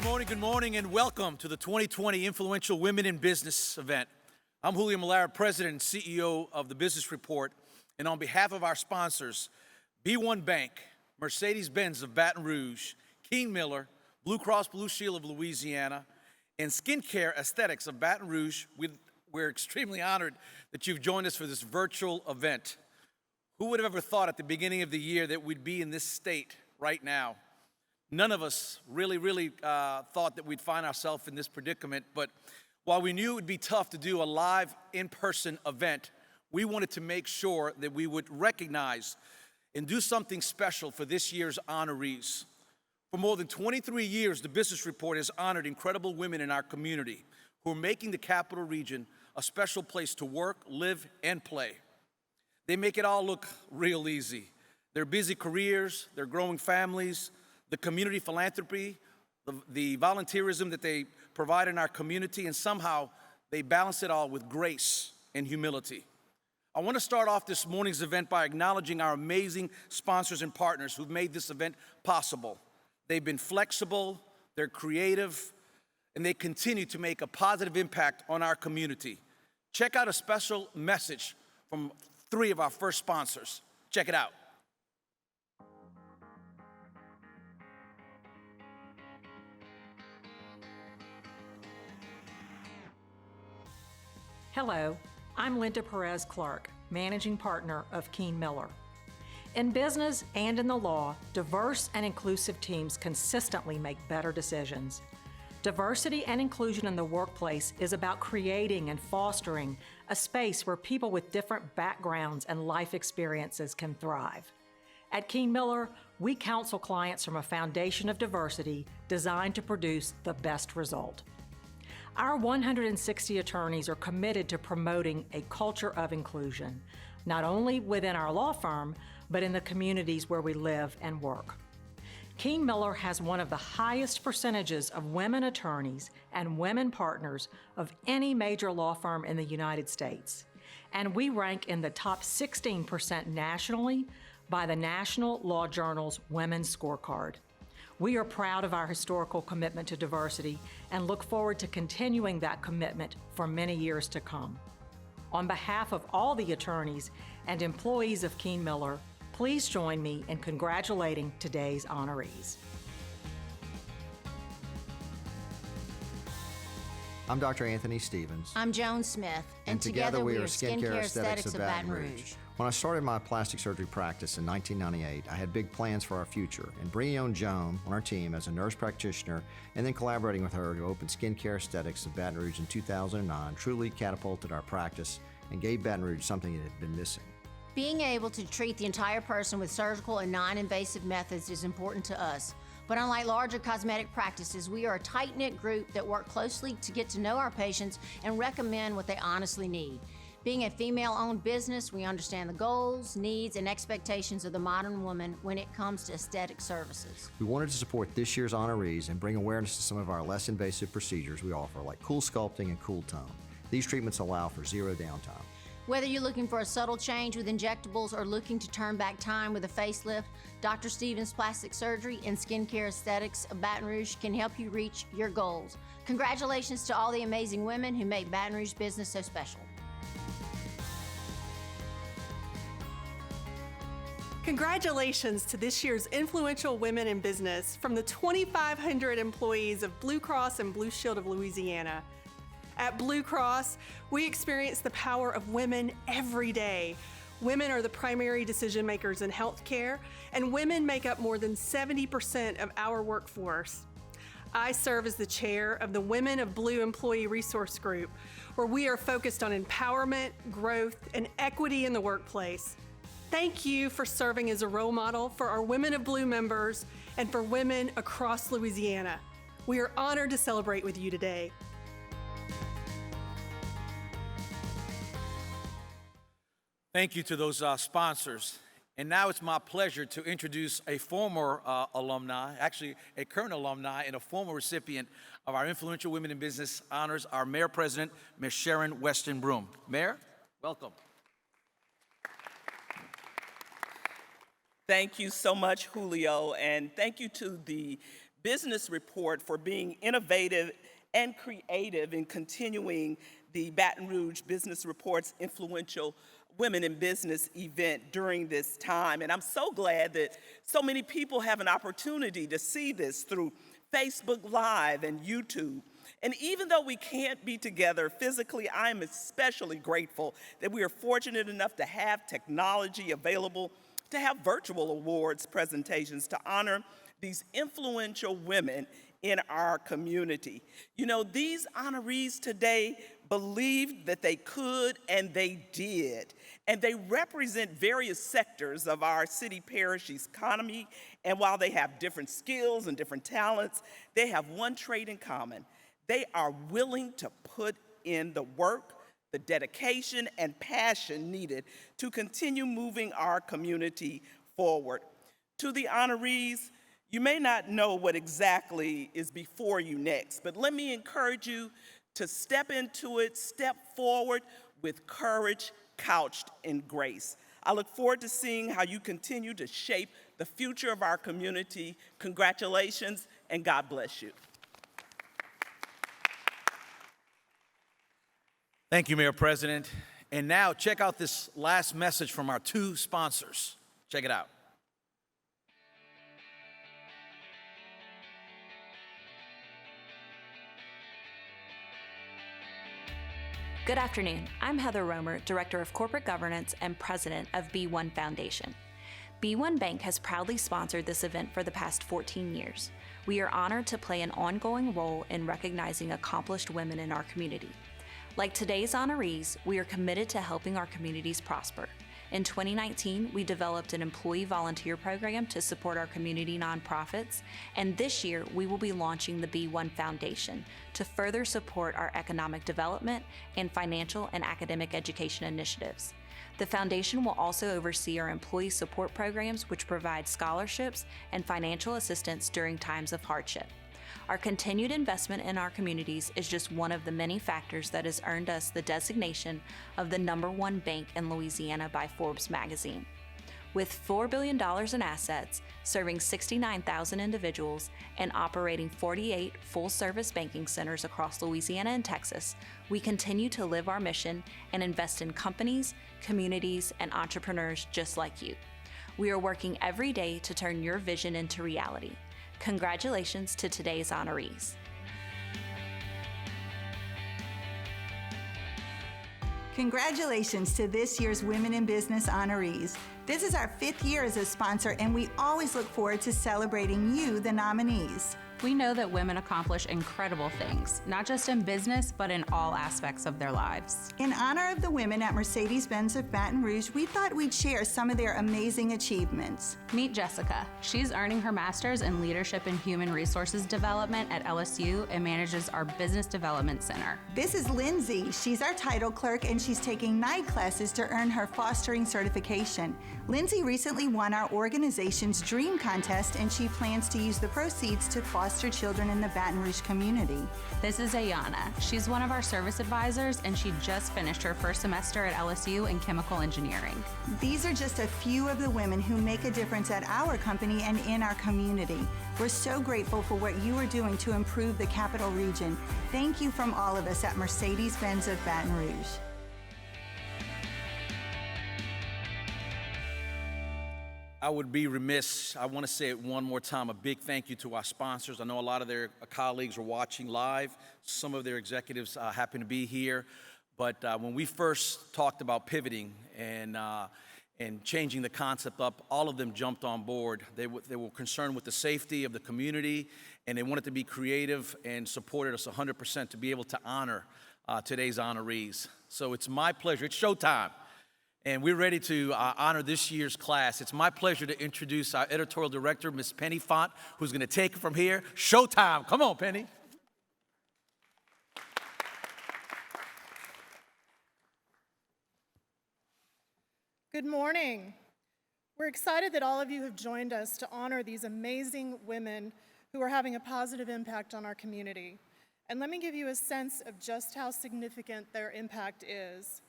good morning, and welcome to the 2020 Influential Women in Business event. I'm Julio Millar, President and CEO of the Business Report, and on behalf of our sponsors, B1 Bank, Mercedes-Benz of Baton Rouge, Kean Miller, Blue Cross Blue Shield of Louisiana, and Skincare Aesthetics of Baton Rouge, we're extremely honored that you've joined us for this virtual event. Who would have ever thought at the beginning of the year that we'd be in this state right now? None of us really thought that we'd find ourselves in this predicament, but while we knew it would be tough to do a live in-person event, we wanted to make sure that we would recognize and do something special for this year's honorees. For more than 23 years, the Business Report has honored incredible women in our community who are making the Capital Region a special place to work, live, and play. They make it all look real easy. Their busy careers, their growing families, the community philanthropy, the volunteerism that they provide in our community, and somehow they balance it all with grace and humility. I want to start off this morning's event by acknowledging our amazing sponsors and partners who've made this event possible. They've been flexible, they're creative, and they continue to make a positive impact on our community. Check out a special message from 3 of our first sponsors. Check it out. Hello, I'm Linda Perez Clark, Managing Partner of Kean Miller. In business and in the law, diverse and inclusive teams consistently make better decisions. Diversity and inclusion in the workplace is about creating and fostering a space where people with different backgrounds and life experiences can thrive. At Kean Miller, we counsel clients from a foundation of diversity designed to produce the best result. Our 160 attorneys are committed to promoting a culture of inclusion, not only within our law firm, but in the communities where we live and work. Kean Miller has one of the highest percentages of women attorneys and women partners of any major law firm in the United States, and we rank in the top 16% nationally by the National Law Journal's Women's Scorecard. We are proud of our historical commitment to diversity and look forward to continuing that commitment for many years to come. On behalf of all the attorneys and employees of Kean Miller, please join me in congratulating today's honorees. I'm Dr. Anthony Stevens. I'm Joan Smith. And together we are Skincare Aesthetics of Baton Rouge. When I started my plastic surgery practice in 1998, I had big plans for our future, and bringing on Joan on our team as a nurse practitioner and then collaborating with her to open Skincare Aesthetics of Baton Rouge in 2009 truly catapulted our practice and gave Baton Rouge something it had been missing. Being able to treat the entire person with surgical and non-invasive methods is important to us. But unlike larger cosmetic practices, we are a tight-knit group that work closely to get to know our patients and recommend what they honestly need. Being a female-owned business, we understand the goals, needs, and expectations of the modern woman when it comes to aesthetic services. We wanted to support this year's honorees and bring awareness to some of our less invasive procedures we offer, like cool sculpting and cool tone. These treatments allow for zero downtime. Whether you're looking for a subtle change with injectables or looking to turn back time with a facelift, Dr. Stevens Plastic Surgery and Skincare Aesthetics of Baton Rouge can help you reach your goals. Congratulations to all the amazing women who make Baton Rouge business so special. Congratulations to this year's Influential Women in Business from the 2,500 employees of Blue Cross and Blue Shield of Louisiana. At Blue Cross, we experience the power of women every day. Women are the primary decision makers in healthcare, and women make up more than 70% of our workforce. I serve as the chair of the Women of Blue Employee Resource Group, where we are focused on empowerment, growth, and equity in the workplace. Thank you for serving as a role model for our Women of Blue members and for women across Louisiana. We are honored to celebrate with you today. Thank you to those sponsors. And now it's my pleasure to introduce a former alumni, actually a current alumni and a former recipient of our Influential Women in Business honors, our Mayor President, Ms. Sharon Weston Broom. Mayor, welcome. Thank you so much, Julio, and thank you to the Business Report for being innovative and creative in continuing the Baton Rouge Business Report's influential Women in Business event during this time. And I'm so glad that so many people have an opportunity to see this through Facebook Live and YouTube. And even though we can't be together physically, I am especially grateful that we are fortunate enough to have technology available to have virtual awards presentations to honor these influential women in our community. You know, these honorees today believed that they could, and they did. And they represent various sectors of our city parish economy. And while they have different skills and different talents, they have one trait in common. They are willing to put in the work, the dedication, and passion needed to continue moving our community forward. To the honorees, you may not know what exactly is before you next, but let me encourage you to step into it, step forward with courage couched in grace. I look forward to seeing how you continue to shape the future of our community. Congratulations, and God bless you. Thank you, Mayor President. And now check out this last message from our two sponsors. Check it out. Good afternoon. I'm Heather Romer, Director of Corporate Governance and President of B1 Foundation. B1 Bank has proudly sponsored this event for the past 14 years. We are honored to play an ongoing role in recognizing accomplished women in our community. Like today's honorees, we are committed to helping our communities prosper. In 2019, we developed an employee volunteer program to support our community nonprofits, and this year we will be launching the B1 Foundation to further support our economic development and financial and academic education initiatives. The foundation will also oversee our employee support programs, which provide scholarships and financial assistance during times of hardship. Our continued investment in our communities is just one of the many factors that has earned us the designation of the #1 bank in Louisiana by Forbes magazine. With $4 billion in assets, serving 69,000 individuals, and operating 48 full-service banking centers across Louisiana and Texas, we continue to live our mission and invest in companies, communities, and entrepreneurs just like you. We are working every day to turn your vision into reality. Congratulations to today's honorees. Congratulations to this year's Women in Business honorees. This is our 5th year as a sponsor, and we always look forward to celebrating you, the nominees. We know that women accomplish incredible things, not just in business, but in all aspects of their lives. In honor of the women at Mercedes-Benz of Baton Rouge, we thought we'd share some of their amazing achievements. Meet Jessica. She's earning her master's in Leadership and Human Resources Development at LSU and manages our Business Development Center. This is Lindsay. She's our title clerk, and she's taking night classes to earn her fostering certification. Lindsay recently won our organization's Dream Contest, and she plans to use the proceeds to foster children in the Baton Rouge community. This is Ayana. She's one of our service advisors, and she just finished her first semester at LSU in chemical engineering. These are just a few of the women who make a difference at our company and in our community. We're so grateful for what you are doing to improve the Capital Region. Thank you from all of us at Mercedes-Benz of Baton Rouge. I would be remiss, I want to say it one more time, a big thank you to our sponsors. I know a lot of their colleagues are watching live. Some of their executives happen to be here. But when we first talked about pivoting and changing the concept up, all of them jumped on board. They were concerned with the safety of the community, and they wanted to be creative and supported us 100% to be able to honor today's honorees. So it's my pleasure. It's showtime. And we're ready to honor this year's class. It's my pleasure to introduce our editorial director, Ms. Penny Font, who's going to take it from here. Showtime. Come on, Penny. Good morning. We're excited that all of you have joined us to honor these amazing women who are having a positive impact on our community. And let me give you a sense of just how significant their impact is.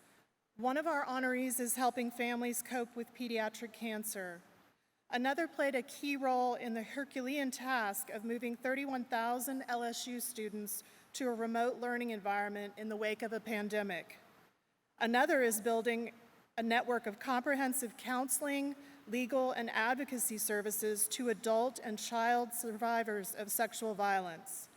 One of our honorees is helping families cope with pediatric cancer. Another played a key role in the Herculean task of moving 31,000 LSU students to a remote learning environment in the wake of a pandemic. Another is building a network of comprehensive counseling, legal, and advocacy services to adult and child survivors of sexual violence.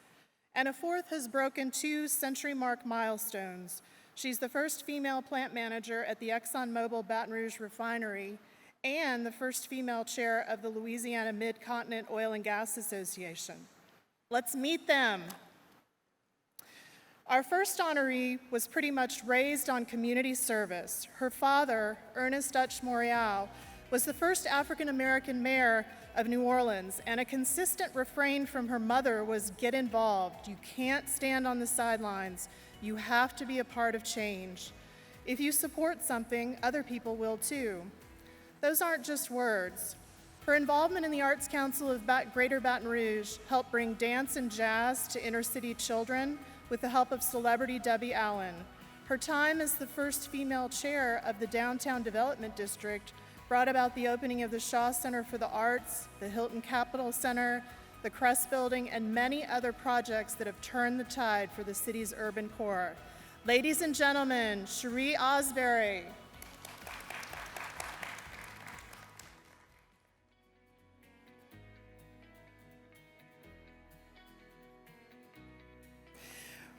And a fourth has broken 2 century-mark milestones. She's the first female plant manager at the ExxonMobil Baton Rouge refinery and the first female chair of the Louisiana Mid-Continent Oil and Gas Association. Let's meet them. Our first honoree was pretty much raised on community service. Her father, Ernest Dutch Racheal, was the first African-American mayor of New Orleans, and a consistent refrain from her mother was, "Get involved. You can't stand on the sidelines. You have to be a part of change. If you support something, other people will too." Those aren't just words. Her involvement in the Arts Council of Greater Baton Rouge helped bring dance and jazz to inner-city children with the help of celebrity Debbie Allen. Her time as the first female chair of the Downtown Development District brought about the opening of the Shaw Center for the Arts, the Hilton Capitol Center, the Crest Building, and many other projects that have turned the tide for the city's urban core. Ladies and gentlemen, Cheri Ausberry.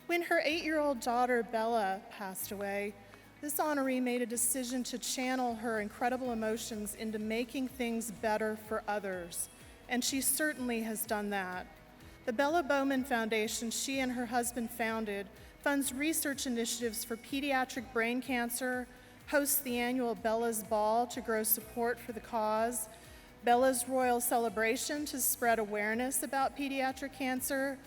When her 8-year-old daughter, Bella, passed away, this honoree made a decision to channel her incredible emotions into making things better for others, and she certainly has done that. The Bella Bowman Foundation she and her husband founded funds research initiatives for pediatric brain cancer, hosts the annual Bella's Ball to grow support for the cause, Bella's Royal Celebration to spread awareness about pediatric cancer,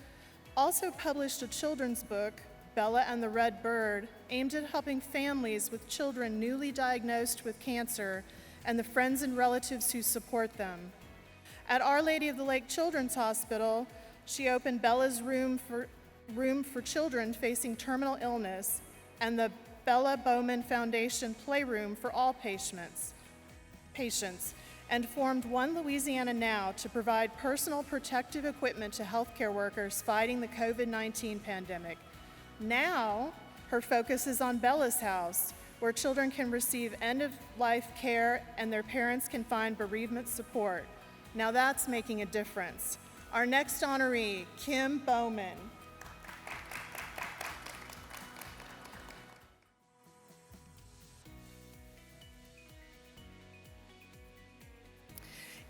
also published a children's book, Bella and the Red Bird, aimed at helping families with children newly diagnosed with cancer and the friends and relatives who support them. At Our Lady of the Lake Children's Hospital, she opened Bella's Room for children facing terminal illness and the Bella Bowman Foundation Playroom for all patients, and formed One Louisiana Now to provide personal protective equipment to healthcare workers fighting the COVID-19 pandemic. Now, her focus is on Bella's House, where children can receive end-of-life care and their parents can find bereavement support. Now that's making a difference. Our next honoree, Kim Bowman.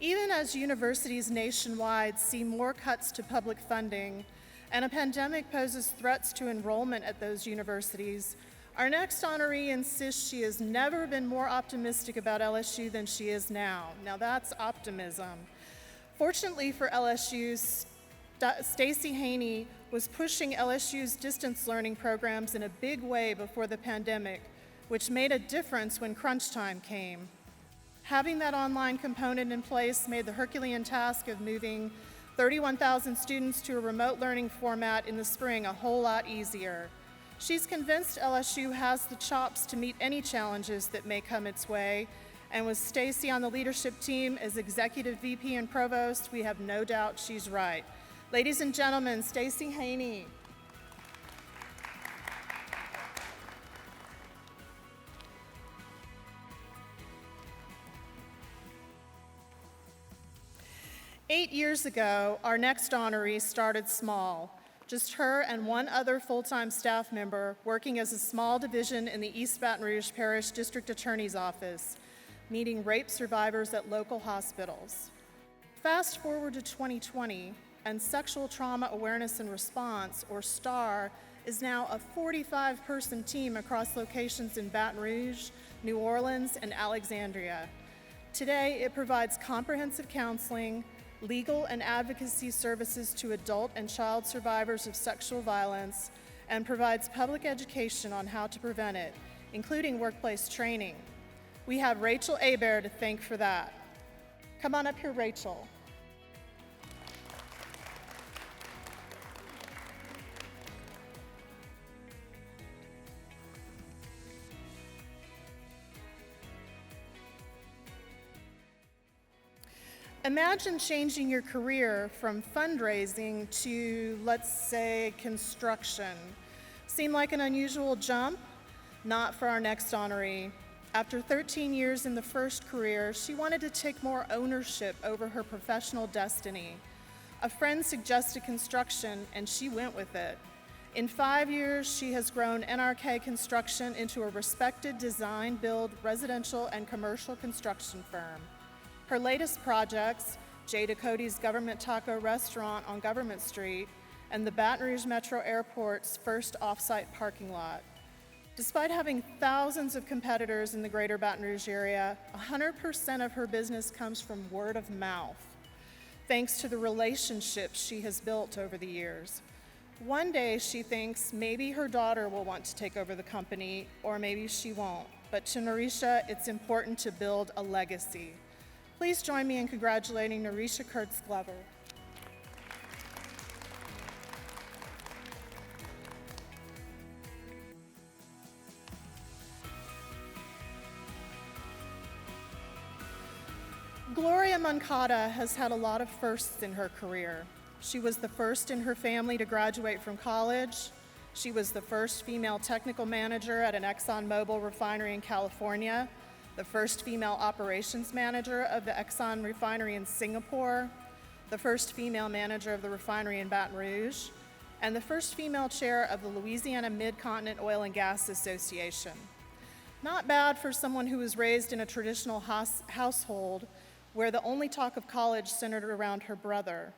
Even as universities nationwide see more cuts to public funding and a pandemic poses threats to enrollment at those universities, our next honoree insists she has never been more optimistic about LSU than she is now. Now that's optimism. Fortunately for LSU, Stacia Haynie was pushing LSU's distance learning programs in a big way before the pandemic, which made a difference when crunch time came. Having that online component in place made the Herculean task of moving 31,000 students to a remote learning format in the spring a whole lot easier. She's convinced LSU has the chops to meet any challenges that may come its way, and with Stacy on the leadership team as Executive VP and Provost, we have no doubt she's right. Ladies and gentlemen, Stacia Haynie. Eight years ago, our next honoree started small, just her and one other full-time staff member working as a small division in the East Baton Rouge Parish District Attorney's Office, meeting rape survivors at local hospitals. Fast forward to 2020, and Sexual Trauma Awareness and Response, or STAR, is now a 45-person team across locations in Baton Rouge, New Orleans, and Alexandria. Today, it provides comprehensive counseling, legal and advocacy services to adult and child survivors of sexual violence, and provides public education on how to prevent it, including workplace training. We have Racheal Hebert to thank for that. Come on up here, Racheal. Imagine changing your career from fundraising to, let's say, construction. Seem like an unusual jump? Not for our next honoree. After 13 years in the first career, she wanted to take more ownership over her professional destiny. A friend suggested construction, and she went with it. In 5 years, she has grown NRK Construction into a respected design, build, residential, and commercial construction firm. Her latest projects, Jada Cody's Government Taco Restaurant on Government Street and the Baton Rouge Metro Airport's first off-site parking lot. Despite having thousands of competitors in the greater Baton Rouge area, 100% of her business comes from word of mouth, thanks to the relationships she has built over the years. One day she thinks maybe her daughter will want to take over the company, or maybe she won't. But to Norisha, it's important to build a legacy. Please join me in congratulating Norisha Kirts Glover. Gloria Moncada has had a lot of firsts in her career. She was the first in her family to graduate from college. She was the first female technical manager at an ExxonMobil refinery in California, the first female operations manager of the Exxon refinery in Singapore, the first female manager of the refinery in Baton Rouge, and the first female chair of the Louisiana Mid-Continent Oil and Gas Association. Not bad for someone who was raised in a traditional household where the only talk of college centered around her brother.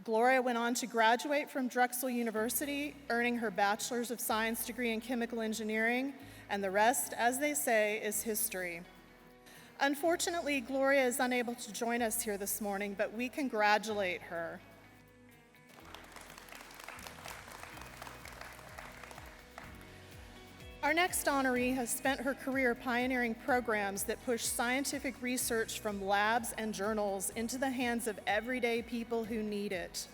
Gloria went on to graduate from Drexel University, earning her Bachelor's of Science degree in Chemical Engineering, and the rest, as they say, is history. Unfortunately, Gloria is unable to join us here this morning, but we congratulate her. Our next honoree has spent her career pioneering programs that push scientific research from labs and journals into the hands of everyday people who need it.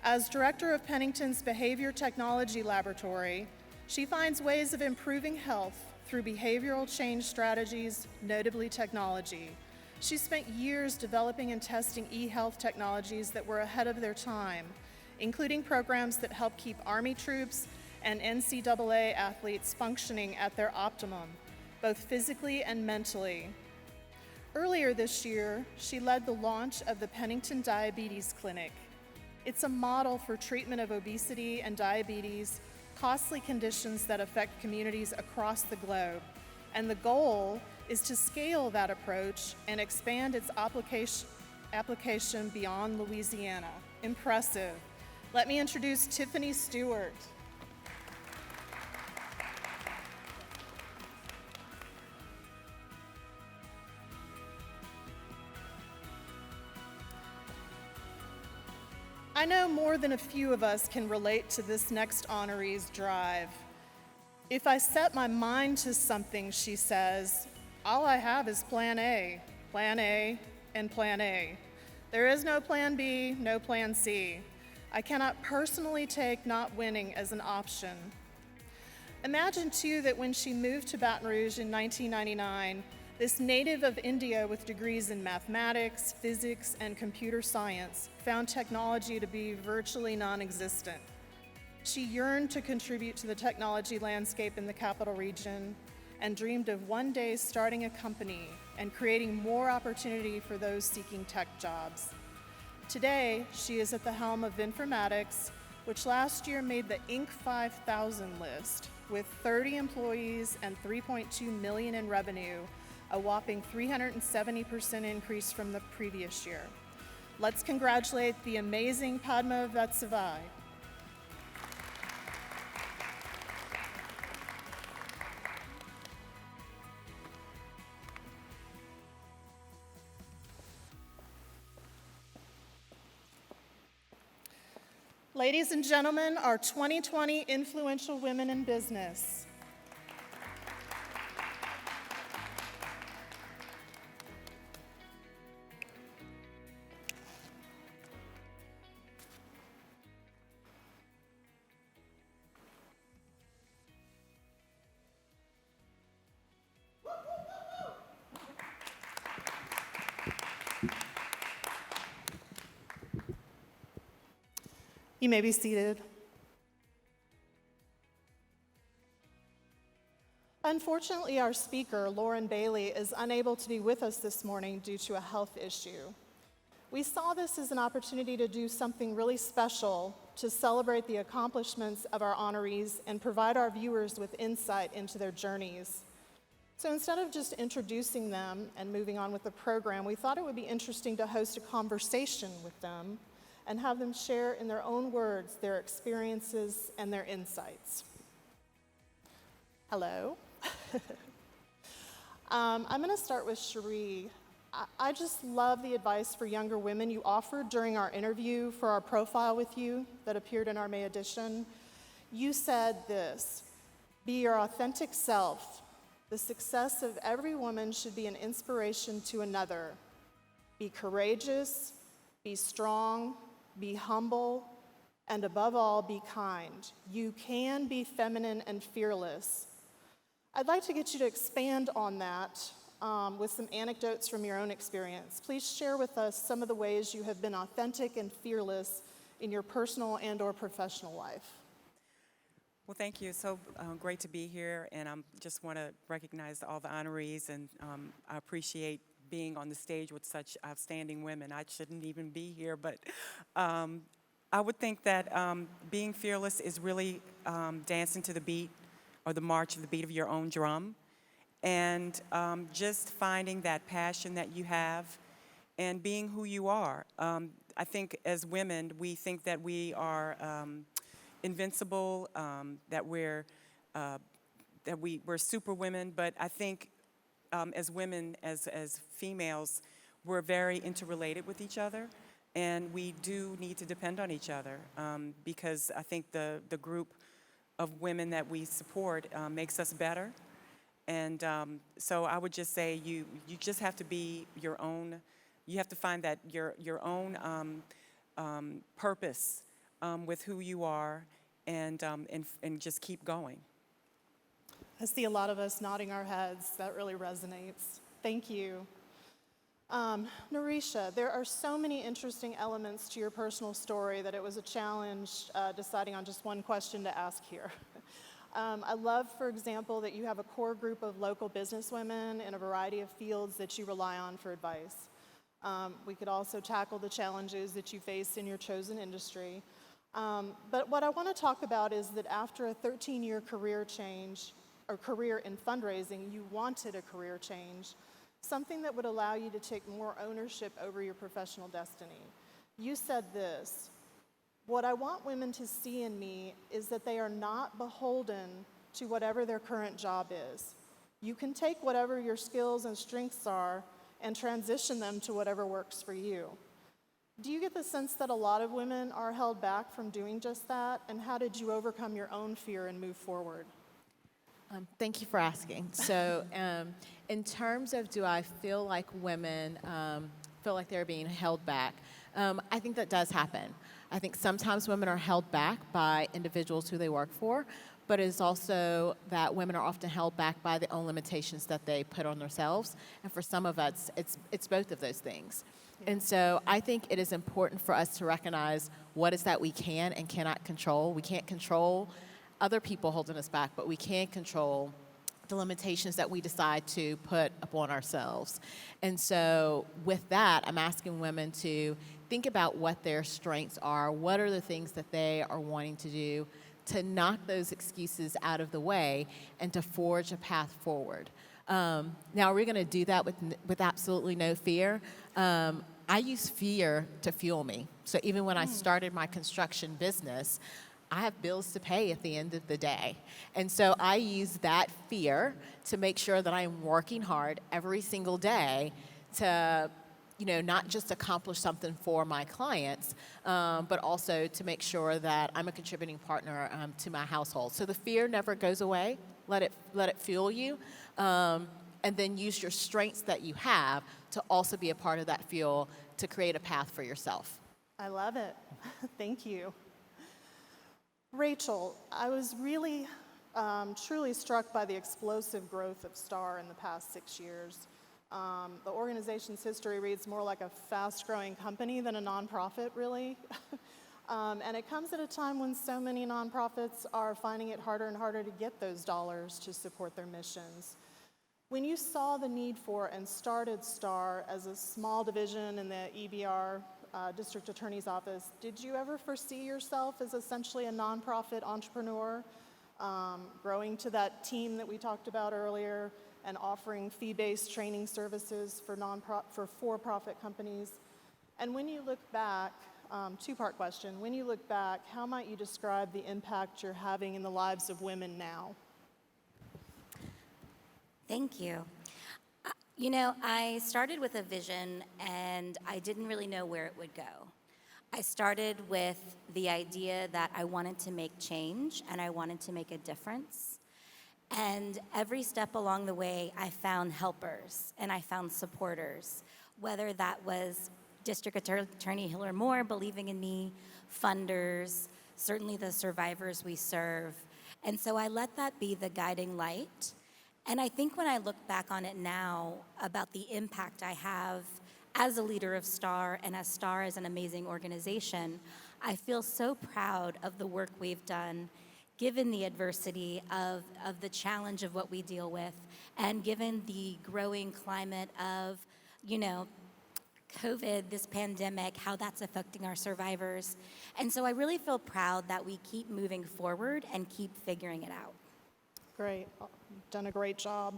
As director of Pennington's Behavior Technology Laboratory, she finds ways of improving health through behavioral change strategies, notably technology. She spent years developing and testing e-health technologies that were ahead of their time, including programs that help keep Army troops and NCAA athletes functioning at their optimum, both physically and mentally. Earlier this year, she led the launch of the Pennington Diabetes Clinic. It's a model for treatment of obesity and diabetes, costly conditions that affect communities across the globe. And the goal is to scale that approach and expand its application beyond Louisiana. Impressive. Let me introduce Tiffany Stewart. I know more than a few of us can relate to this next honoree's drive. If I set my mind to something, she says, all I have is plan A, and plan A. There is no plan B, no plan C. I cannot personally take not winning as an option. Imagine, too, that when she moved to Baton Rouge in 1999, this native of India with degrees in mathematics, physics, and computer science found technology to be virtually non-existent. She yearned to contribute to the technology landscape in the capital region and dreamed of one day starting a company and creating more opportunity for those seeking tech jobs. Today, she is at the helm of Vinformatix, which last year made the Inc. 5000 list with 30 employees and $3.2 million in revenue, a whopping 370% increase from the previous year. Let's congratulate the amazing Padma Vatsavai. Ladies and gentlemen, our 2020 Influential Women in Business. You may be seated. Unfortunately, our speaker, Lauren Bailey, is unable to be with us this morning due to a health issue. We saw this as an opportunity to do something really special to celebrate the accomplishments of our honorees and provide our viewers with insight into their journeys. So instead of just introducing them and moving on with the program, we thought it would be interesting to host a conversation with them and have them share in their own words their experiences and their insights. Hello. I'm going to start with Cheri. I just love the advice for younger women you offered during our interview for our profile with you that appeared in our May edition. You said this: be your authentic self. The success of every woman should be an inspiration to another. Be courageous, be strong, be humble, and above all, be kind. You can be feminine and fearless. I'd like to get you to expand on that with some anecdotes from your own experience. Please share with us some of the ways you have been authentic and fearless in your personal and/or professional life. Well, thank you. It's so great to be here, and I just want to recognize all the honorees, and I appreciate being on the stage with such outstanding women. I shouldn't even be here, but I would think that being fearless is really dancing to the beat or the march of the beat of your own drum, and just finding that passion that you have and being who you are. I think as women, we think that we are invincible, that we're super women, but I think as women, as females, we're very interrelated with each other, and we do need to depend on each other because I think the group of women that we support makes us better. And so I would just say you just have to be your own, you have to find that your own purpose with who you are, and just keep going. I see a lot of us nodding our heads. That really resonates. Thank you. Norisha, there are so many interesting elements to your personal story that it was a challenge deciding on just one question to ask here. I love, for example, that you have a core group of local businesswomen in a variety of fields that you rely on for advice. We could also tackle the challenges that you face in your chosen industry. But what I want to talk about is that after a 13-year career change, or career in fundraising, you wanted a career change, something that would allow you to take more ownership over your professional destiny. You said this: what I want women to see in me is that they are not beholden to whatever their current job is. You can take whatever your skills and strengths are and transition them to whatever works for you. Do you get the sense that a lot of women are held back from doing just that? And how did you overcome your own fear and move forward? Thank you for asking. So in terms of do I feel like women feel like they're being held back, I think that does happen. I think sometimes women are held back by individuals who they work for, but it's also that women are often held back by their own limitations that they put on themselves. And for some of us, it's both of those things. And so I think it is important for us to recognize what is that we can and cannot control. We can't control other people holding us back, but we can control the limitations that we decide to put upon ourselves. And so with that, I'm asking women to think about what their strengths are, what are the things that they are wanting to do, to knock those excuses out of the way and to forge a path forward. Now, are we going to do that with absolutely no fear? I use fear to fuel me. So even when I started my construction business, I have bills to pay at the end of the day. And so I use that fear to make sure that I'm working hard every single day to, not just accomplish something for my clients, but also to make sure that I'm a contributing partner to my household. So the fear never goes away. Let it fuel you. And then use your strengths that you have to also be a part of that fuel to create a path for yourself. I love it. Thank you. Racheal, I was really truly struck by the explosive growth of STAR in the past 6 years. The organization's history reads more like a fast-growing company than a nonprofit, really. And it comes at a time when so many nonprofits are finding it harder and harder to get those dollars to support their missions. When you saw the need for and started STAR as a small division in the EBR District Attorney's Office, did you ever foresee yourself as essentially a nonprofit entrepreneur, growing to that team that we talked about earlier and offering fee-based training services for for-profit companies? And when you look back, two-part question, when you look back, how might you describe the impact you're having in the lives of women now? Thank you. You know, I started with a vision and I didn't really know where it would go. I started with the idea that I wanted to make change and I wanted to make a difference. And every step along the way, I found helpers and I found supporters, whether that was District Attorney Hiller Moore believing in me, funders, certainly the survivors we serve. And so I let that be the guiding light. And I think when I look back on it now about the impact I have as a leader of STAR and as STAR as an amazing organization, I feel so proud of the work we've done, given the adversity of the challenge of what we deal with, and given the growing climate of, you know, COVID, this pandemic, how that's affecting our survivors. And so I really feel proud that we keep moving forward and keep figuring it out. Great. You've done a great job.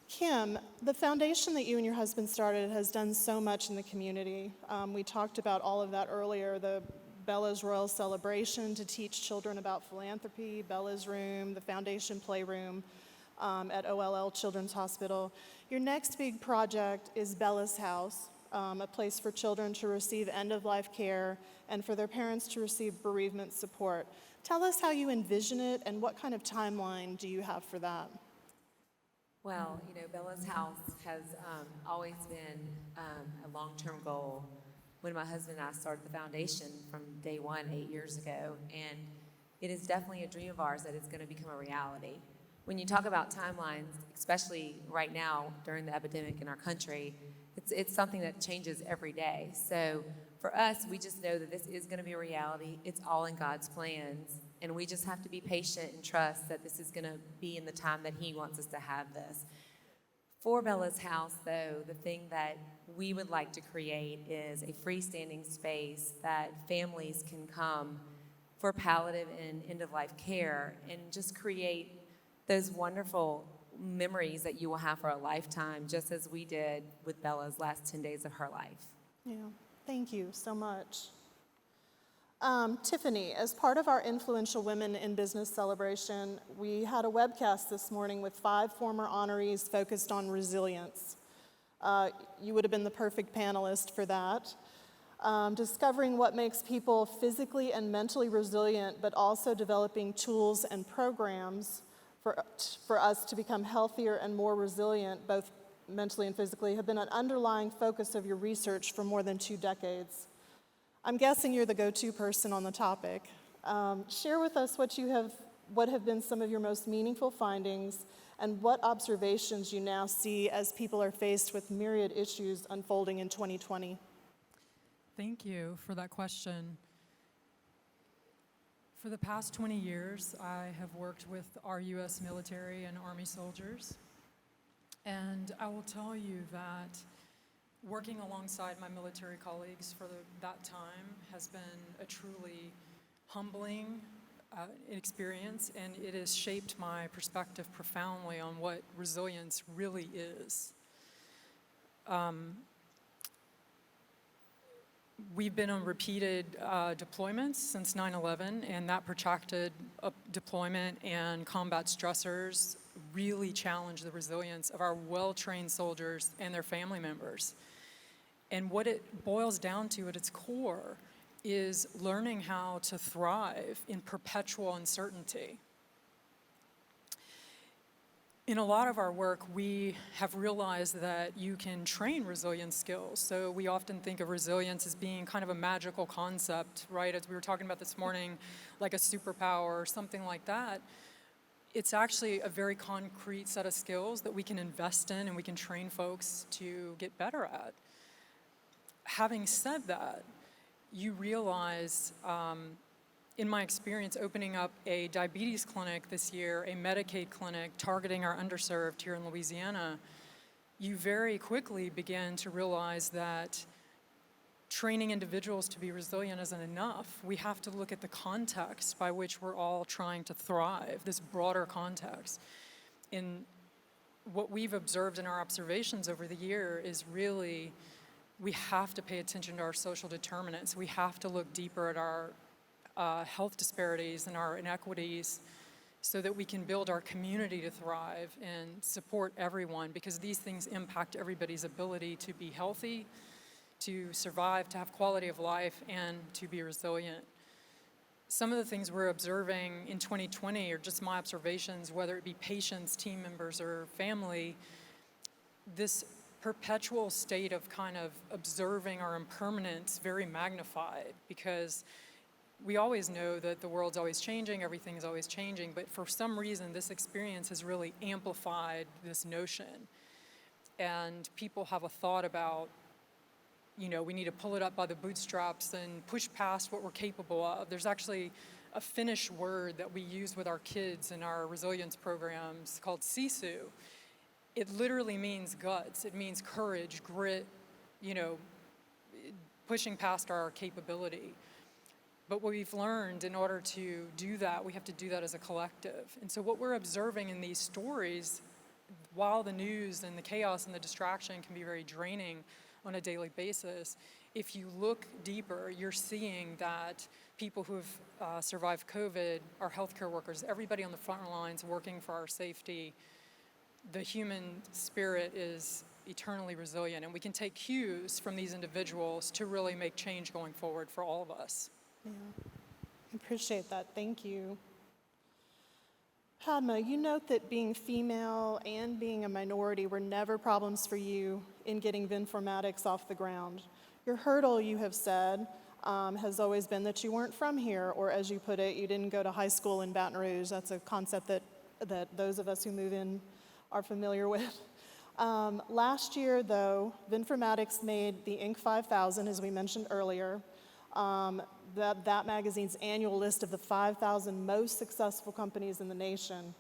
Kim, the foundation that you and your husband started has done so much in the community. We talked about all of that earlier, the Bella's Royal Celebration to teach children about philanthropy, Bella's Room, the Foundation Playroom at OLL Children's Hospital. Your next big project is Bella's House, a place for children to receive end-of-life care and for their parents to receive bereavement support. Tell us how you envision it and what kind of timeline do you have for that? Well, you know, Bella's House has always been a long-term goal. When my husband and I started the foundation from day one 8 years ago, and it is definitely a dream of ours that it's going to become a reality. When you talk about timelines, especially right now during the epidemic in our country, it's something that changes every day. So for us, we just know that this is going to be a reality. It's all in God's plans, and we just have to be patient and trust that this is going to be in the time that He wants us to have this. For Bella's House, though, the thing that we would like to create is a freestanding space that families can come for palliative and end-of-life care and just create those wonderful memories that you will have for a lifetime, just as we did with Bella's last 10 days of her life. Yeah, thank you so much. Tiffany, as part of our Influential Women in Business celebration, we had a webcast this morning with 5 former honorees focused on resilience. You would have been the perfect panelist for that. Discovering what makes people physically and mentally resilient, but also developing tools and programs for us to become healthier and more resilient, both mentally and physically, have been an underlying focus of your research for more than 2 decades. I'm guessing you're the go-to person on the topic. Share with us what have been some of your most meaningful findings and what observations you now see as people are faced with myriad issues unfolding in 2020. Thank you for that question. For the past 20 years, I have worked with our U.S. military and Army soldiers, and I will tell you that working alongside my military colleagues for that time has been a truly humbling experience, and it has shaped my perspective profoundly on what resilience really is. We've been on repeated deployments since 9/11, and that protracted deployment and combat stressors really challenged the resilience of our well-trained soldiers and their family members. And what it boils down to at its core is learning how to thrive in perpetual uncertainty. In a lot of our work, we have realized that you can train resilience skills. So we often think of resilience as being kind of a magical concept, right? As we were talking about this morning, like a superpower or something like that. It's actually a very concrete set of skills that we can invest in and we can train folks to get better at. Having said that, you realize, in my experience opening up a diabetes clinic this year, a Medicaid clinic targeting our underserved here in Louisiana, you very quickly begin to realize that training individuals to be resilient isn't enough. We have to look at the context by which we're all trying to thrive, this broader context. In what we've observed in our observations over the year is really, we have to pay attention to our social determinants. We have to look deeper at our health disparities and our inequities so that we can build our community to thrive and support everyone, because these things impact everybody's ability to be healthy, to survive, to have quality of life, and to be resilient. Some of the things we're observing in 2020 are just my observations, whether it be patients, team members, or family, this perpetual state of kind of observing our impermanence very magnified, because we always know that the world's always changing, everything's always changing, but for some reason this experience has really amplified this notion. And people have a thought about, you know, we need to pull it up by the bootstraps and push past what we're capable of. There's actually a Finnish word that we use with our kids in our resilience programs called sisu. It literally means guts. It means courage, grit, you know, pushing past our capability. But what we've learned, in order to do that, we have to do that as a collective. And so what we're observing in these stories, while the news and the chaos and the distraction can be very draining on a daily basis, if you look deeper, you're seeing that people who've survived COVID, our healthcare workers, everybody on the front lines working for our safety, the human spirit is eternally resilient. And we can take cues from these individuals to really make change going forward for all of us. Yeah, I appreciate that. Thank you. Padma, you note that being female and being a minority were never problems for you in getting Vinformatix off the ground. Your hurdle, you have said, has always been that you weren't from here, or as you put it, you didn't go to high school in Baton Rouge. That's a concept that those of us who move in are familiar with. Last year, though, Vinformatix made the Inc. 5000, as we mentioned earlier, that magazine's annual list of the 5,000 most successful companies in the nation.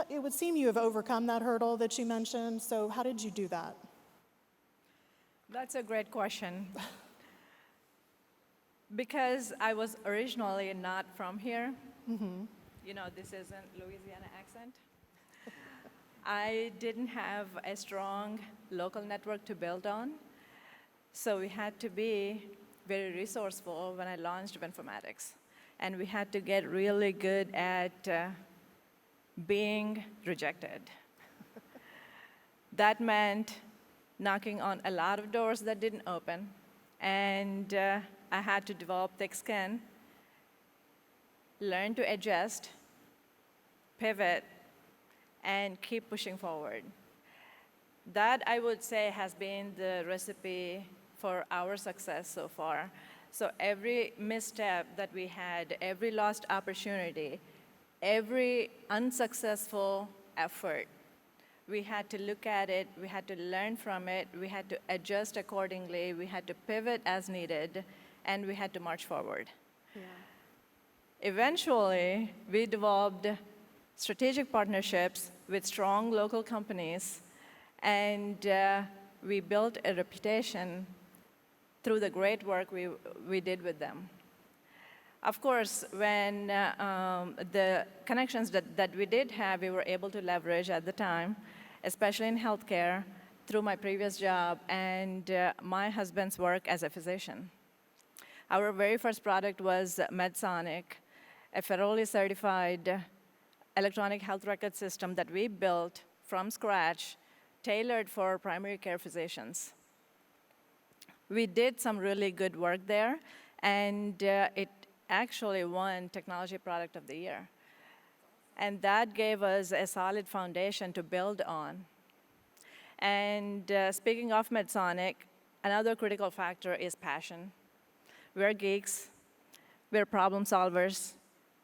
It would seem you have overcome that hurdle that you mentioned, so how did you do that? That's a great question. Because I was originally not from here, you know, this isn't Louisiana accent. I didn't have a strong local network to build on, so we had to be very resourceful when I launched Vinformatix. And we had to get really good at being rejected. That meant knocking on a lot of doors that didn't open, and I had to develop thick skin, learn to adjust, pivot, and keep pushing forward. That, I would say, has been the recipe for our success so far. So every misstep that we had, every lost opportunity, every unsuccessful effort, we had to look at it, we had to learn from it, we had to adjust accordingly, we had to pivot as needed, and we had to march forward. Yeah. Eventually, we developed strategic partnerships with strong local companies, and we built a reputation through the great work we did with them. Of course, when the connections that we did have, we were able to leverage at the time, especially in healthcare, through my previous job and my husband's work as a physician. Our very first product was MedSonic, a federally certified electronic health record system that we built from scratch, tailored for primary care physicians. We did some really good work there, and it actually won Technology Product of the Year. And that gave us a solid foundation to build on. And speaking of MedSonic, another critical factor is passion. We're geeks, we're problem solvers,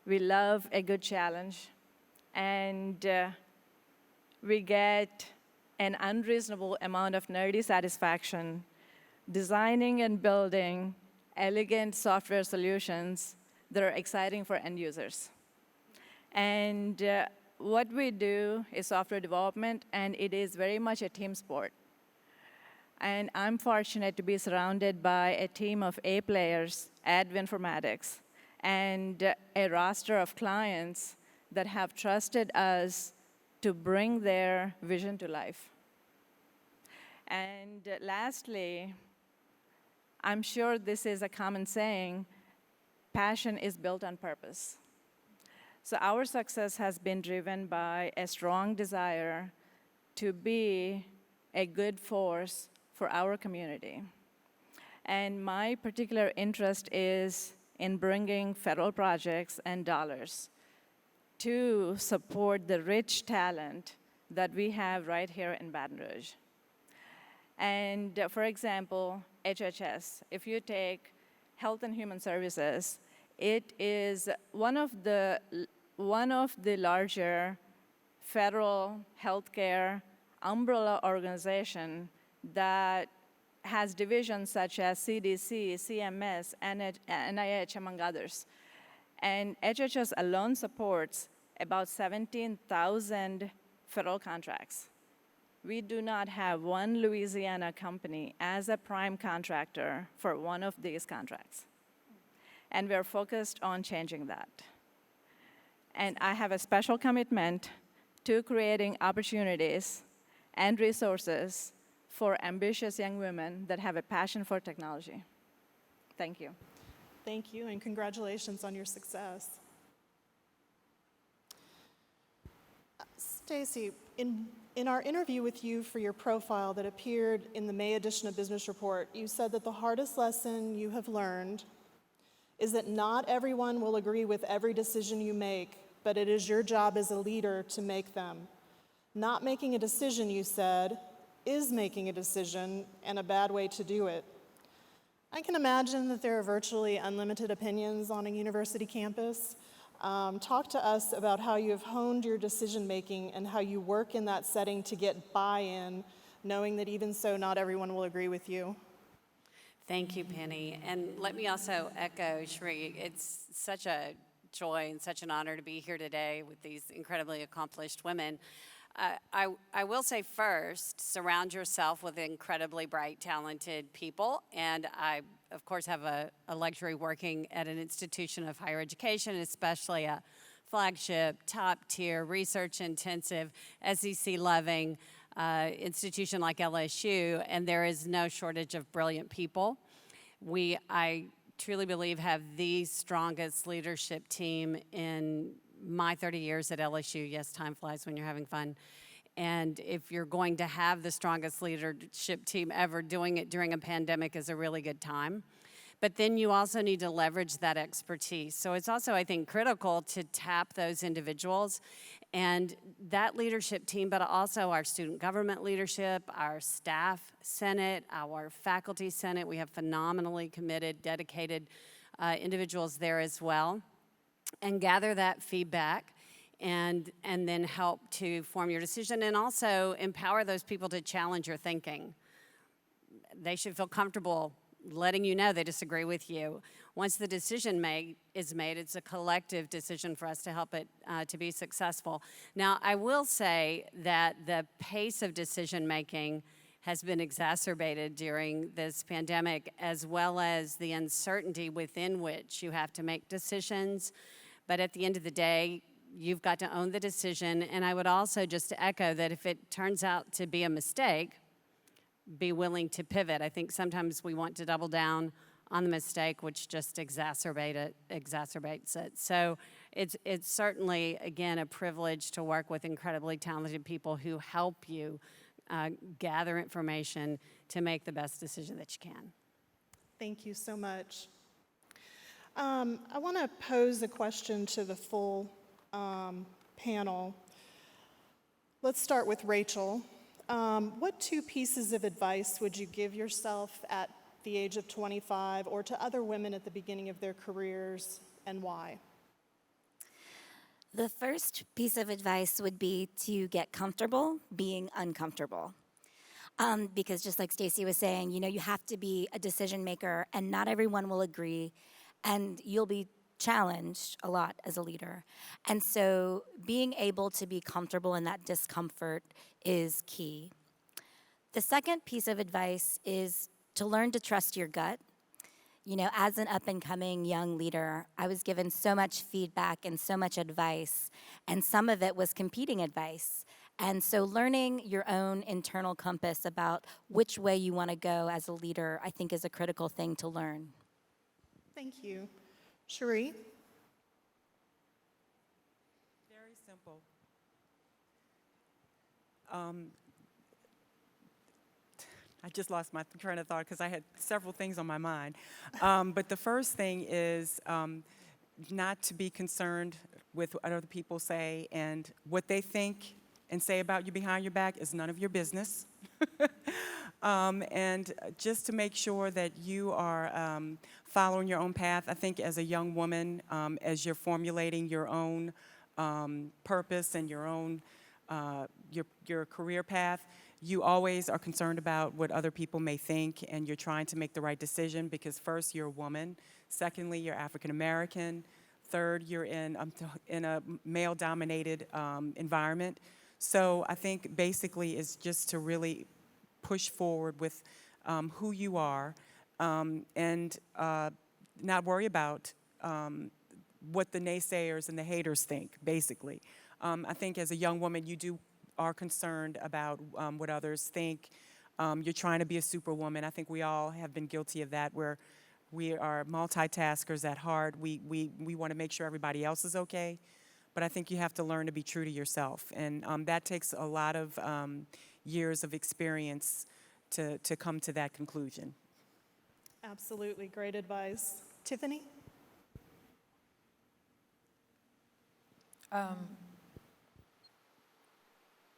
we love a good challenge, and we get an unreasonable amount of nerdy satisfaction designing and building elegant software solutions that are exciting for end users. And what we do is software development, and it is very much a team sport. And I'm fortunate to be surrounded by a team of A players at Vinformatix and a roster of clients that have trusted us to bring their vision to life. And lastly, I'm sure this is a common saying, passion is built on purpose. So our success has been driven by a strong desire to be a good force for our community. And my particular interest is in bringing federal projects and dollars to support the rich talent that we have right here in Baton Rouge. And for example, HHS, if you take Health and Human Services, it is one of the larger federal healthcare umbrella organization that has divisions such as CDC, CMS, NIH, among others. And HHS alone supports about 17,000 federal contracts. We do not have one Louisiana company as a prime contractor for one of these contracts. And we're focused on changing that. And I have a special commitment to creating opportunities and resources for ambitious young women that have a passion for technology. Thank you. Thank you, and congratulations on your success. Stacy, in our interview with you for your profile that appeared in the May edition of Business Report, you said that the hardest lesson you have learned is that not everyone will agree with every decision you make, but it is your job as a leader to make them. Not making a decision, you said, is making a decision, and a bad way to do it. I can imagine that there are virtually unlimited opinions on a university campus. Talk to us about how you have honed your decision-making and how you work in that setting to get buy-in, knowing that even so, not everyone will agree with you. Thank you, Penny. And let me also echo Cheri. It's such a joy and such an honor to be here today with these incredibly accomplished women. I will say first, surround yourself with incredibly bright, talented people. And I, of course, have a luxury working at an institution of higher education, especially a flagship, top-tier, research-intensive, SEC-loving institution like LSU, and there is no shortage of brilliant people. I truly believe, have the strongest leadership team in my 30 years at LSU. Yes, time flies when you're having fun. And if you're going to have the strongest leadership team ever, doing it during a pandemic is a really good time. But then you also need to leverage that expertise. So it's also, I think, critical to tap those individuals and that leadership team, but also our student government leadership, our staff senate, our faculty senate. We have phenomenally committed, dedicated individuals there as well. And gather that feedback and then help to form your decision, and also empower those people to challenge your thinking. They should feel comfortable letting you know they disagree with you. Once the decision is made, it's a collective decision for us to help it to be successful. Now, I will say that the pace of decision making has been exacerbated during this pandemic, as well as the uncertainty within which you have to make decisions. But at the end of the day, you've got to own the decision. And I would also just echo that if it turns out to be a mistake, be willing to pivot. I think sometimes we want to double down on the mistake, which just exacerbates it. So it's certainly, again, a privilege to work with incredibly talented people who help you gather information to make the best decision that you can. Thank you so much. I want to pose a question to the full panel. Let's start with Racheal. What two pieces of advice would you give yourself at the age of 25 or to other women at the beginning of their careers, and why? The first piece of advice would be to get comfortable being uncomfortable. Because just like Stacia was saying, you know, you have to be a decision maker, and not everyone will agree, and you'll be challenged a lot as a leader. And so being able to be comfortable in that discomfort is key. The second piece of advice is to learn to trust your gut. You know, as an up-and-coming young leader, I was given so much feedback and so much advice, and some of it was competing advice. And so learning your own internal compass about which way you want to go as a leader, I think, is a critical thing to learn. Thank you. Cheri? Very simple. I just lost my train of thought because I had several things on my mind. But the first thing is not to be concerned with what other people say, and what they think and say about you behind your back is none of your business. And just to make sure that you are following your own path. I think as a young woman, as you're formulating your own purpose and your own your career path, you always are concerned about what other people may think, and you're trying to make the right decision because first, you're a woman. Secondly, you're African American. Third, you're in a male-dominated environment. So I think basically is just to really push forward with who you are and not worry about what the naysayers and the haters think, basically. I think as a young woman, you are concerned about what others think. You're trying to be a superwoman. I think we all have been guilty of that, where we are multitaskers at heart. We want to make sure everybody else is okay. But I think you have to learn to be true to yourself. And that takes a lot of years of experience to come to that conclusion. Absolutely, great advice. Tiffany?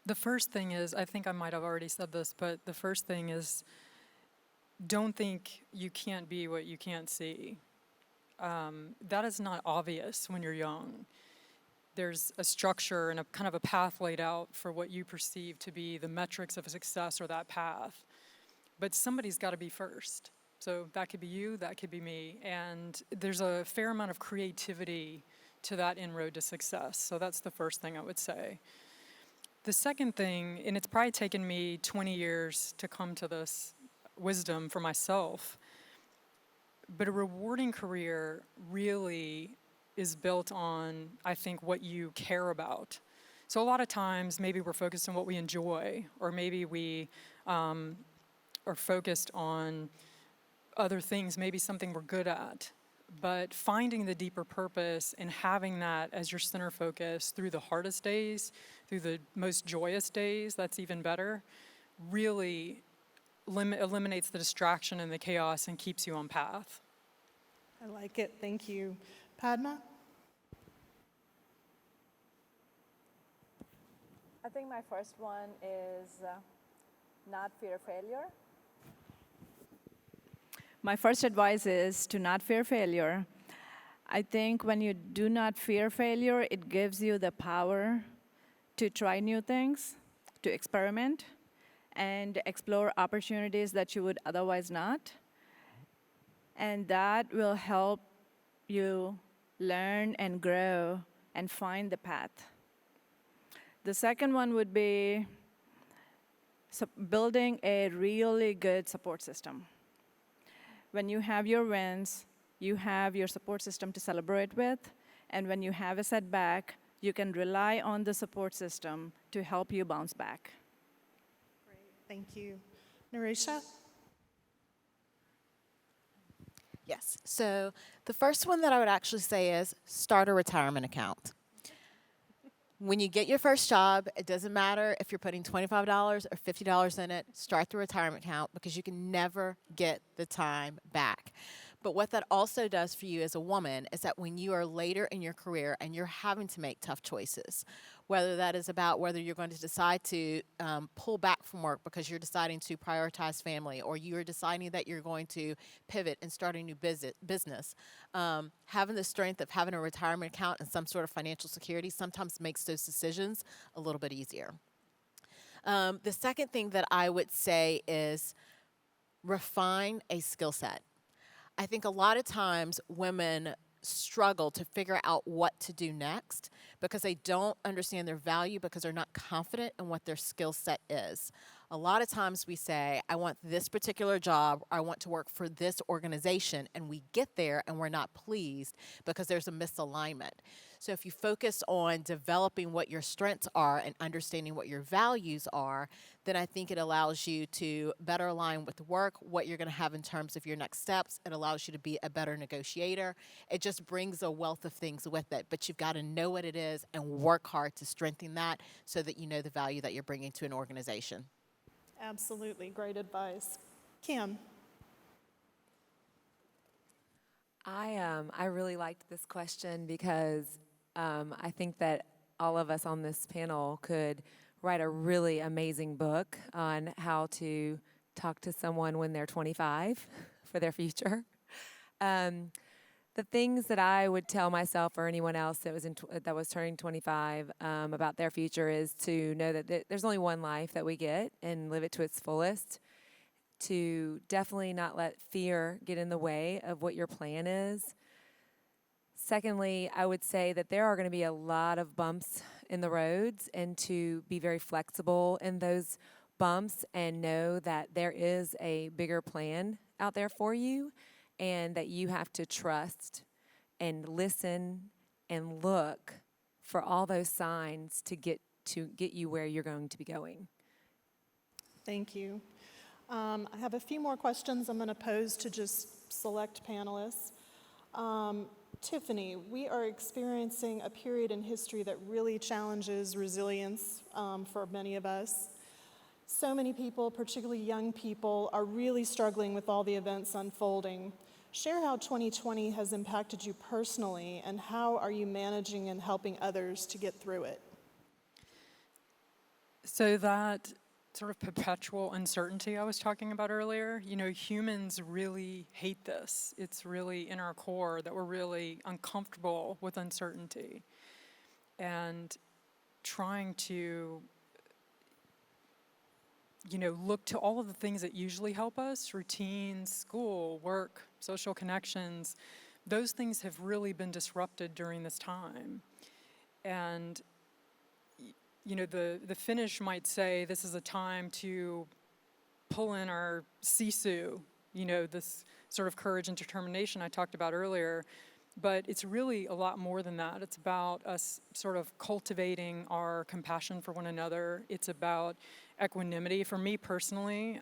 The first thing is, I think I might have already said this, but the first thing is don't think you can't be what you can't see. That is not obvious when you're young. There's a structure and a kind of a path laid out for what you perceive to be the metrics of success or that path. But somebody's got to be first. So that could be you, that could be me. And there's a fair amount of creativity to that inroad to success. So that's the first thing I would say. The second thing, and it's probably taken me 20 years to come to this wisdom for myself, but a rewarding career really is built on, I think, what you care about. So a lot of times, maybe we're focused on what we enjoy, or maybe we are focused on other things, maybe something we're good at. But finding the deeper purpose and having that as your center focus through the hardest days, through the most joyous days, that's even better, really eliminates the distraction and the chaos and keeps you on path. I like it, thank you. Padma? I think my first one is not fear failure. My first advice is to not fear failure. I think when you do not fear failure, it gives you the power to try new things, to experiment, and explore opportunities that you would otherwise not. And that will help you learn and grow and find the path. The second one would be building a really good support system. When you have your wins, you have your support system to celebrate with, and when you have a setback, you can rely on the support system to help you bounce back. Great, thank you. Norisha? Yes, so the first one that I would actually say is start a retirement account. When you get your first job, it doesn't matter if you're putting $25 or $50 in it, start the retirement account because you can never get the time back. But what that also does for you as a woman is that when you are later in your career and you're having to make tough choices, whether that is about whether you're going to decide to pull back from work because you're deciding to prioritize family, or you're deciding that you're going to pivot and start a new business, having the strength of having a retirement account and some sort of financial security sometimes makes those decisions a little bit easier. The second thing that I would say is refine a skill set. I think a lot of times women struggle to figure out what to do next because they don't understand their value because they're not confident in what their skill set is. A lot of times we say, I want this particular job, or I want to work for this organization, and we get there and we're not pleased because there's a misalignment. So if you focus on developing what your strengths are and understanding what your values are, then I think it allows you to better align with the work, what you're going to have in terms of your next steps. It allows you to be a better negotiator. It just brings a wealth of things with it, but you've got to know what it is and work hard to strengthen that so that you know the value that you're bringing to an organization. Absolutely, great advice. Kim. I really liked this question because I think that all of us on this panel could write a really amazing book on how to talk to someone when they're 25 for their future. The things that I would tell myself or anyone else that was turning 25 about their future is to know that there's only one life that we get and live it to its fullest. To definitely not let fear get in the way of what your plan is. Secondly, I would say that there are going to be a lot of bumps in the roads, and to be very flexible in those bumps and know that there is a bigger plan out there for you, and that you have to trust and listen and look for all those signs to get you where you're going to be going. Thank you. I have a few more questions I'm going to pose to just select panelists. Tiffany, we are experiencing a period in history that really challenges resilience for many of us. So many people, particularly young people, are really struggling with all the events unfolding. Share how 2020 has impacted you personally, and how are you managing and helping others to get through it? So that sort of perpetual uncertainty I was talking about earlier, humans really hate this. It's really in our core that we're really uncomfortable with uncertainty. And trying to, look to all of the things that usually help us, routines, school, work, social connections, those things have really been disrupted during this time. And the Finnish might say this is a time to pull in our sisu, this sort of courage and determination I talked about earlier. But it's really a lot more than that. It's about us sort of cultivating our compassion for one another. It's about equanimity. For me personally,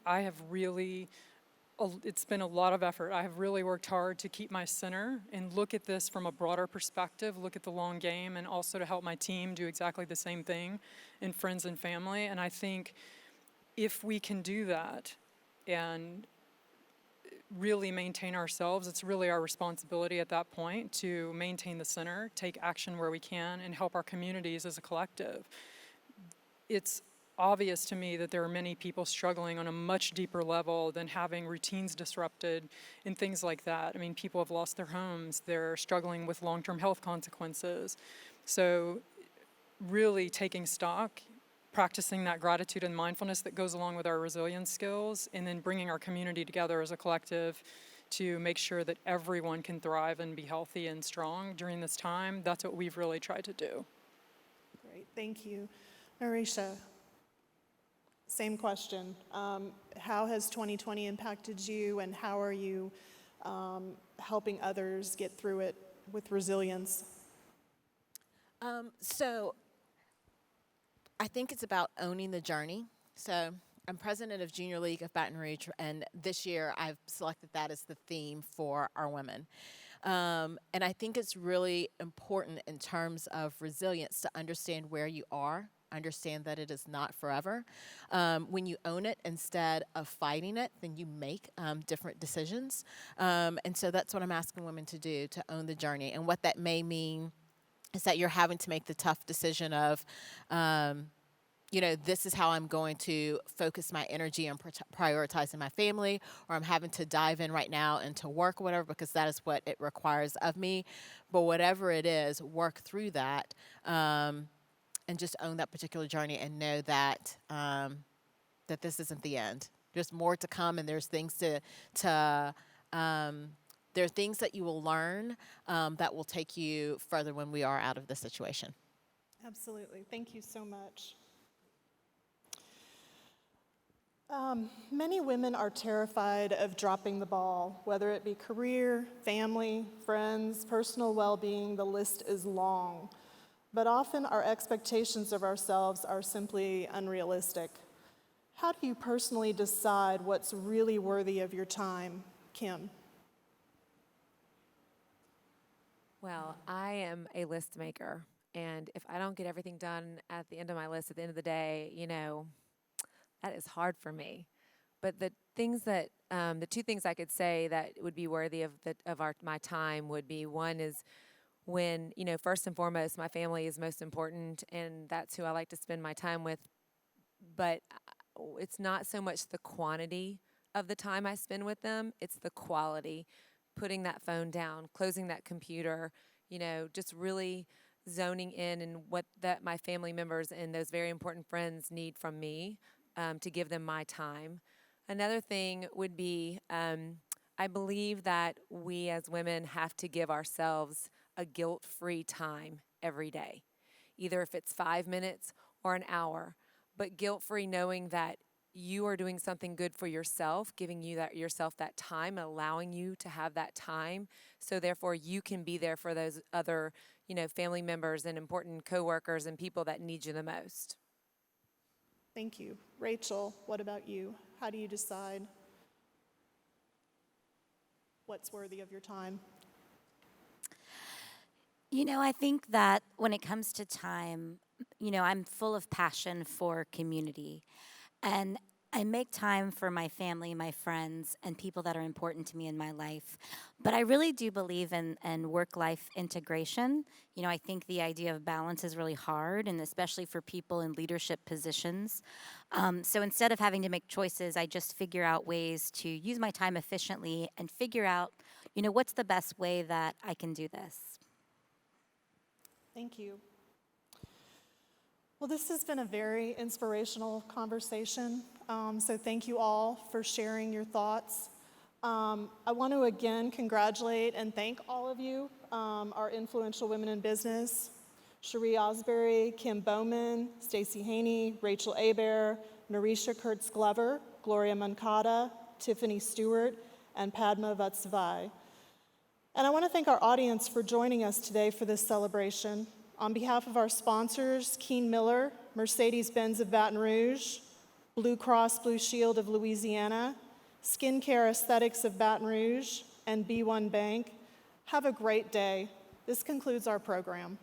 it's been a lot of effort. I have really worked hard to keep my center and look at this from a broader perspective, look at the long game, and also to help my team do exactly the same thing, and friends and family. And I think if we can do that and really maintain ourselves, it's really our responsibility at that point to maintain the center, take action where we can, and help our communities as a collective. It's obvious to me that there are many people struggling on a much deeper level than having routines disrupted and things like that. I mean, people have lost their homes. They're struggling with long-term health consequences. So really taking stock, practicing that gratitude and mindfulness that goes along with our resilience skills, and then bringing our community together as a collective to make sure that everyone can thrive and be healthy and strong during this time. That's what we've really tried to do. Great, thank you. Norisha, same question. How has 2020 impacted you, and how are you helping others get through it with resilience? So I think it's about owning the journey. So I'm president of Junior League of Baton Rouge, and this year I've selected that as the theme for our women. And I think it's really important in terms of resilience to understand where you are, understand that it is not forever. When you own it instead of fighting it, then you make different decisions. And so that's what I'm asking women to do, to own the journey. And what that may mean is that you're having to make the tough decision of, this is how I'm going to focus my energy on prioritizing my family, or I'm having to dive in right now into work or whatever, because that is what it requires of me. But whatever it is, work through that. just own that particular journey and know that that this isn't the end. There's more to come, and there's things there are things that you will learn that will take you further when we are out of this situation. Absolutely. Thank you so much. Many women are terrified of dropping the ball, whether it be career, family, friends, personal well-being, the list is long. But often our expectations of ourselves are simply unrealistic. How do you personally decide what's really worthy of your time, Kim? Well, I am a list maker, and if I don't get everything done at the end of my list at the end of the day, that is hard for me. But the things that, the two things I could say that would be worthy of my time would be, one is when, first and foremost, my family is most important, and that's who I like to spend my time with. But it's not so much the quantity of the time I spend with them, it's the quality. Putting that phone down, closing that computer, just really zoning in and what that my family members and those very important friends need from me to give them my time. Another thing would be, I believe that we as women have to give ourselves a guilt-free time every day, either if it's 5 minutes or an hour, but guilt-free knowing that you are doing something good for yourself, giving you yourself that time, allowing you to have that time, so therefore you can be there for those other, family members and important coworkers and people that need you the most. Thank you. Racheal, what about you? How do you decide what's worthy of your time? I think that when it comes to time, I'm full of passion for community. And I make time for my family, my friends, and people that are important to me in my life. But I really do believe in work-life integration. I think the idea of balance is really hard, and especially for people in leadership positions. So instead of having to make choices, I just figure out ways to use my time efficiently and figure out, what's the best way that I can do this. Thank you. Well, this has been a very inspirational conversation, so thank you all for sharing your thoughts. I want to again congratulate and thank all of you, our influential women in business, Cheri Ausberry, Kim Bowman, Stacia Haynie, Racheal Hebert, Norisha Kirts Glover, Gloria Moncada, Tiffany Stewart, and Padma Vatsavai. And I want to thank our audience for joining us today for this celebration. On behalf of our sponsors, Kean Miller, Mercedes-Benz of Baton Rouge, Blue Cross Blue Shield of Louisiana, Skincare Aesthetics of Baton Rouge, and B1 Bank, have a great day. This concludes our program.